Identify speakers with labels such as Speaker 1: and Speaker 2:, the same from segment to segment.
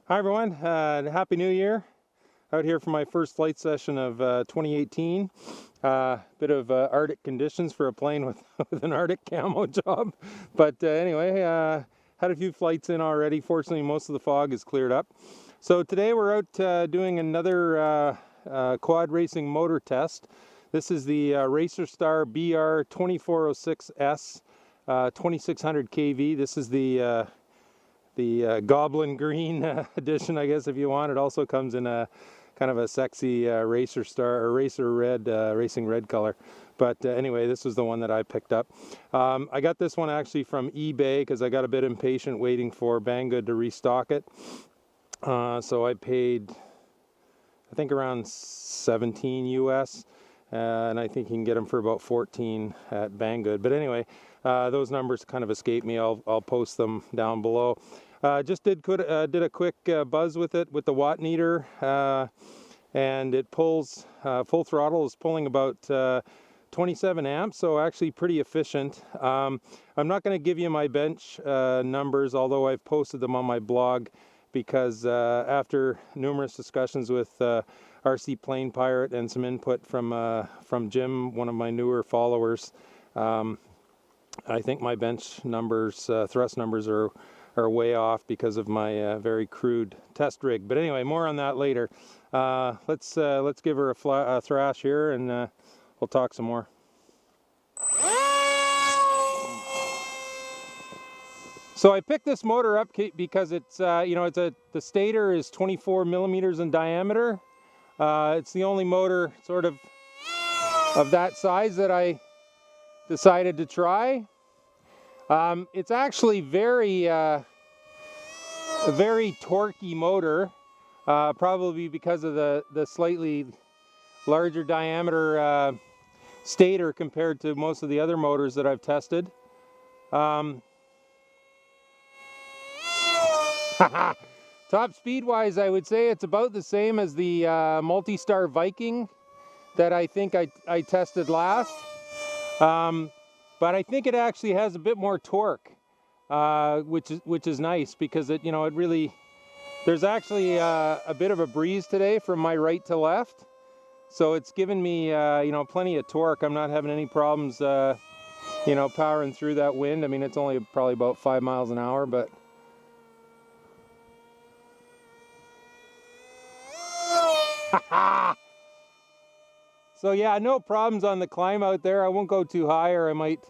Speaker 1: Hi everyone, Happy New Year. Out here for my first flight session of 2018. Bit of Arctic conditions for a plane with, with an Arctic camo job. But anyway, had a few flights in already. Fortunately, most of the fog is cleared up. So today we're out doing another quad racing motor test. This is the Racerstar BR2406S 2600 kV. This is the Goblin Green edition, I guess, if you want. It also comes in a kind of a sexy Racerstar or Racer Red, racing red color. But anyway, this was the one that I picked up. I got this one actually from eBay because I got a bit impatient waiting for Banggood to restock it. So I paid, I think, around 17 US. And I think you can get them for about 14 at Banggood. But anyway, those numbers kind of escape me. I'll post them down below. Just did a quick buzz with it with the watt meter, and it pulls full throttle is pulling about 27 amps, so actually pretty efficient. I'm not going to give you my bench numbers, although I've posted them on my blog, because after numerous discussions with RC Plane Pirate and some input from Jim, one of my newer followers, I think my bench numbers, thrust numbers are way off because of my very crude test rig. But anyway, more on that later. Let's give her a thrash here, and we'll talk some more. So I picked this motor up because it's the stator is 24 millimeters in diameter. It's the only motor sort of that size that I decided to try. It's actually a very torquey motor, probably because of the slightly larger diameter stator compared to most of the other motors that I've tested. Top speed wise, I would say it's about the same as the Multi-Star Viking that I think I tested last. But I think it actually has a bit more torque, which is nice, because it really, there's actually a bit of a breeze today from my right to left, so it's given me plenty of torque. I'm not having any problems powering through that wind. I mean, it's only probably about 5 miles an hour, but so yeah, no problems on the climb out there. I won't go too high or I might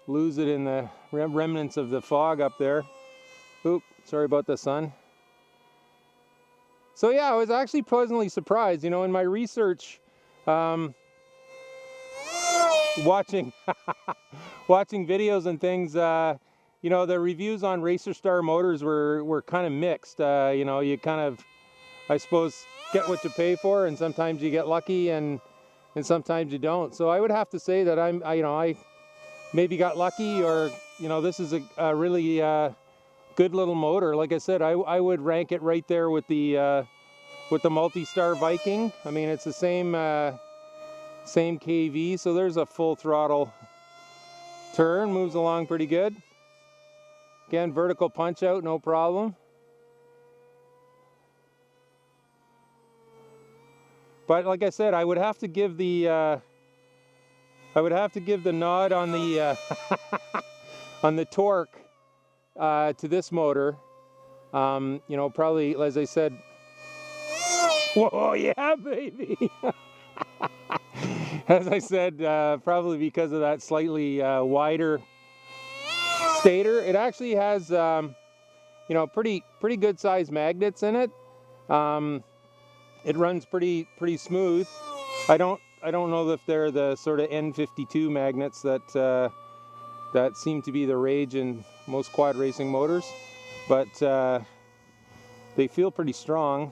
Speaker 1: lose it in the remnants of the fog up there. Oop, sorry about the sun. So yeah, I was actually pleasantly surprised. In my research, watching videos and things, the reviews on Racerstar motors were kind of mixed. You kind of, I suppose, get what you pay for, and sometimes you get lucky and sometimes you don't. So I would have to say that I maybe got lucky, or this is a really good little motor. Like I said, I would rank it right there with the Multi-Star Viking. I mean, it's the same kV. So there's a full throttle turn, moves along pretty good. Again, vertical punch out, no problem. But like I said, I would have to give the nod on the on the torque to this motor. Probably, as I said, whoa, yeah, baby. As I said, probably because of that slightly wider stator. It actually has pretty good sized magnets in it. It runs pretty smooth. I don't know if they're the sort of N52 magnets that seem to be the rage in most quad racing motors, but they feel pretty strong.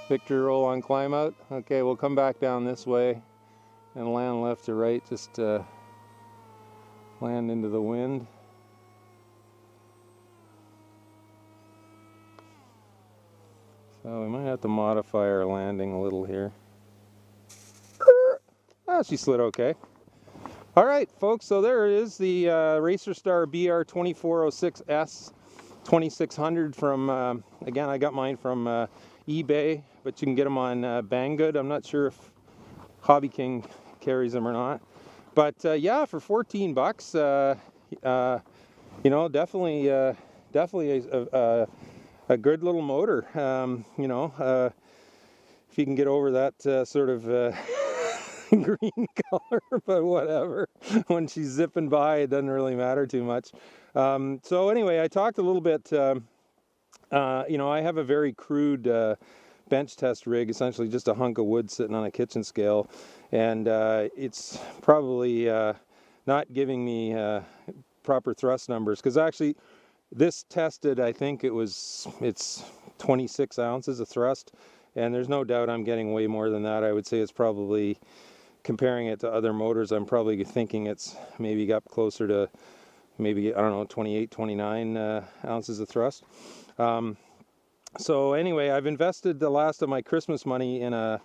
Speaker 1: Victory roll on climb out. Okay, we'll come back down this way and land left to right, just land into the wind. So we might have to modify our landing a little here. Oh, she slid okay. All right, folks, so there it is, the Racerstar BR2406S 2600 from, again, I got mine from eBay, but you can get them on Banggood. I'm not sure if Hobby King carries them or not. But yeah, for 14 bucks, you know, definitely a good little motor. You know, if you can get over that sort of green color, but whatever. When she's zipping by, it doesn't really matter too much. So anyway, I talked a little bit. You know, I have a very crude bench test rig, essentially just a hunk of wood sitting on a kitchen scale, and it's probably not giving me proper thrust numbers, because actually this tested, I think it's 26 ounces of thrust, and there's no doubt I'm getting way more than that. I would say it's probably, comparing it to other motors, I'm probably thinking it's maybe up closer to maybe, I don't know, 28, 29 ounces of thrust. So anyway, I've invested the last of my Christmas money in a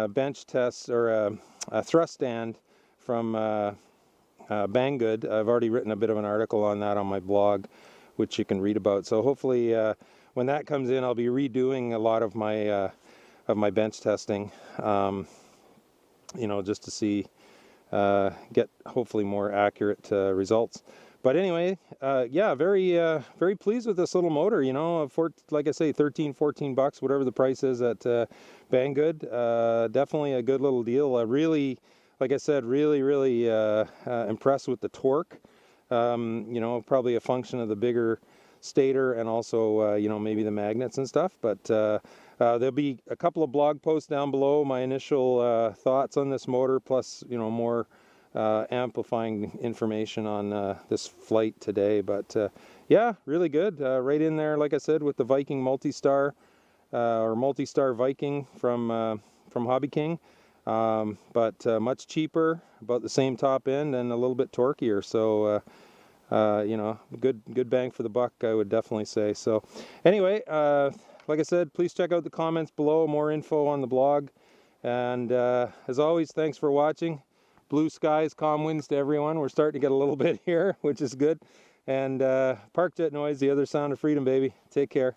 Speaker 1: bench test, or a thrust stand from Banggood. I've already written a bit of an article on that on my blog, which you can read about. So hopefully when that comes in, I'll be redoing a lot of my bench testing, you know, just to see, get hopefully more accurate results. But anyway, yeah, very pleased with this little motor, you know, like I say, 13, 14 bucks, whatever the price is at Banggood. Definitely a good little deal. Really, like I said, really impressed with the torque. You know, probably a function of the bigger stator, and also, you know, maybe the magnets and stuff. But there'll be a couple of blog posts down below, my initial thoughts on this motor, plus, you know, more amplifying information on this flight today. But yeah, really good. Right in there, like I said, with the Viking Multi-Star, or Multi-Star Viking from Hobby King. But much cheaper, about the same top end, and a little bit torquier. So you know, good bang for the buck, I would definitely say. So anyway, like I said, please check out the comments below, more info on the blog. And as always, thanks for watching. Blue skies, calm winds to everyone. We're starting to get a little bit here, which is good. And park jet noise, the other sound of freedom, baby. Take care.